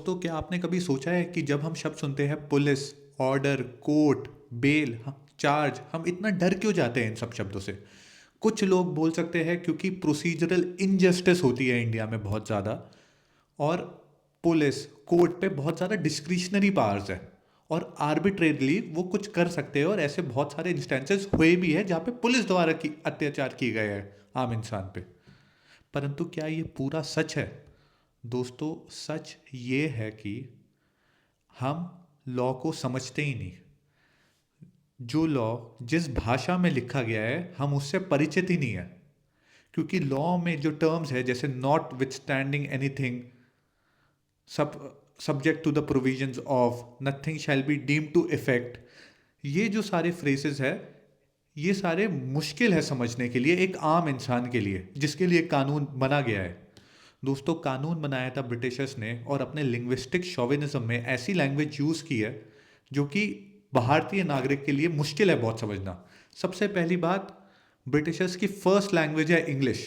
दोस्तों, क्या आपने कभी सोचा है कि जब हम शब्द सुनते हैं police, order, court, bail, charge, हम इतना डर क्यों जाते हैं इन सब शब्दों से? कुछ लोग बोल सकते हैं क्योंकि प्रोसीजरल इनजस्टिस होती है इंडिया में बहुत ज़्यादा, और पुलिस, कोर्ट पे बहुत ज़्यादा डिस्क्रिशनरी पावर्स है, और आर्बिट्रेरली वो कुछ कर सकते हैं, और ऐसे बहुत सारे इंस्टेंसेस हुए भी है जहाँ पे पुलिस द्वारा की अत्याचार किए गए हैं आम इंसान पे। परंतु क्या ये पूरा सच है? दोस्तों, सच ये है कि हम लॉ को समझते ही नहीं। जो लॉ जिस भाषा में लिखा गया है हम उससे परिचित ही नहीं है। क्योंकि लॉ में जो टर्म्स है, जैसे नॉट विथस्टैंडिंग एनीथिंग, सब subject to the provisions of, nothing shall be deem to effect, ये जो सारे फ्रेजेस है, ये सारे मुश्किल है समझने के लिए एक आम इंसान के लिए जिसके लिए कानून बना गया है। दोस्तों, कानून बनाया था ब्रिटिशर्स ने, और अपने लिंग्विस्टिक शोविनिज्म में ऐसी लैंग्वेज यूज़ की है जो कि भारतीय नागरिक के लिए मुश्किल है बहुत समझना। सबसे पहली बात, ब्रिटिशर्स की फर्स्ट लैंग्वेज है इंग्लिश,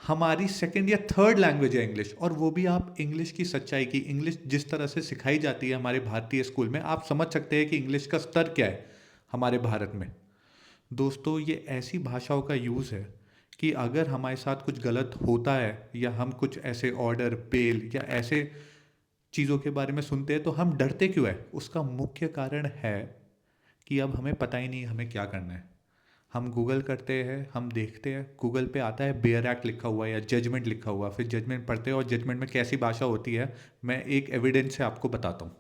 हमारी सेकंड या थर्ड लैंग्वेज है इंग्लिश। और वो भी आप इंग्लिश की सच्चाई की, इंग्लिश जिस तरह से सिखाई जाती है हमारे भारतीय स्कूल में, आप समझ सकते हैं कि इंग्लिश का स्तर क्या है हमारे भारत में। दोस्तों, ये ऐसी भाषाओं का यूज़ है कि अगर हमारे साथ कुछ गलत होता है या हम कुछ ऐसे ऑर्डर, बेल या ऐसे चीज़ों के बारे में सुनते हैं तो हम डरते क्यों है? उसका मुख्य कारण है कि अब हमें पता ही नहीं हमें क्या करना है। हम गूगल करते हैं, हम देखते हैं, गूगल पे आता है बेयर एक्ट लिखा हुआ या जजमेंट लिखा हुआ, फिर जजमेंट पढ़ते हैं और जजमेंट में कैसी भाषा होती है मैं एक एविडेंस से आपको बताता हूँ।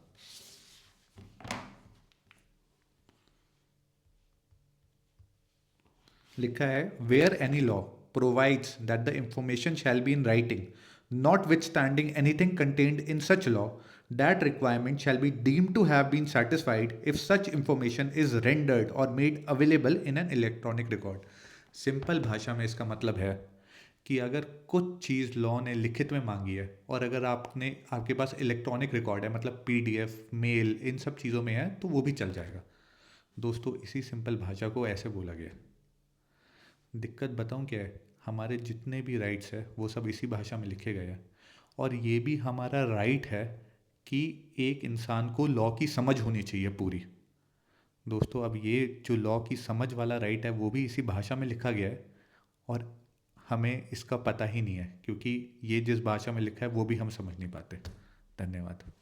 लिखा है, where any law provides that the information shall be in writing, notwithstanding anything contained in such law, that requirement shall be deemed to have been satisfied if such information is rendered or made available in an electronic record। Simple भाषा में इसका मतलब है कि अगर कुछ चीज़ law ने लिखित में मांगी है और अगर आपने आपके पास इलेक्ट्रॉनिक रिकॉर्ड है, मतलब पीडीएफ, मेल, इन सब चीज़ों में है, तो वो भी चल जाएगा। दोस्तों, इसी सिंपल भाषा को ऐसे बोला गया। दिक्कत बताऊं क्या है? हमारे जितने भी राइट्स है वो सब इसी भाषा में लिखे गए हैं, और ये भी हमारा राइट है कि एक इंसान को लॉ की समझ होनी चाहिए पूरी। दोस्तों, अब ये जो लॉ की समझ वाला राइट है वो भी इसी भाषा में लिखा गया है, और हमें इसका पता ही नहीं है क्योंकि ये जिस भाषा में लिखा है वो भी हम समझ नहीं पाते। धन्यवाद।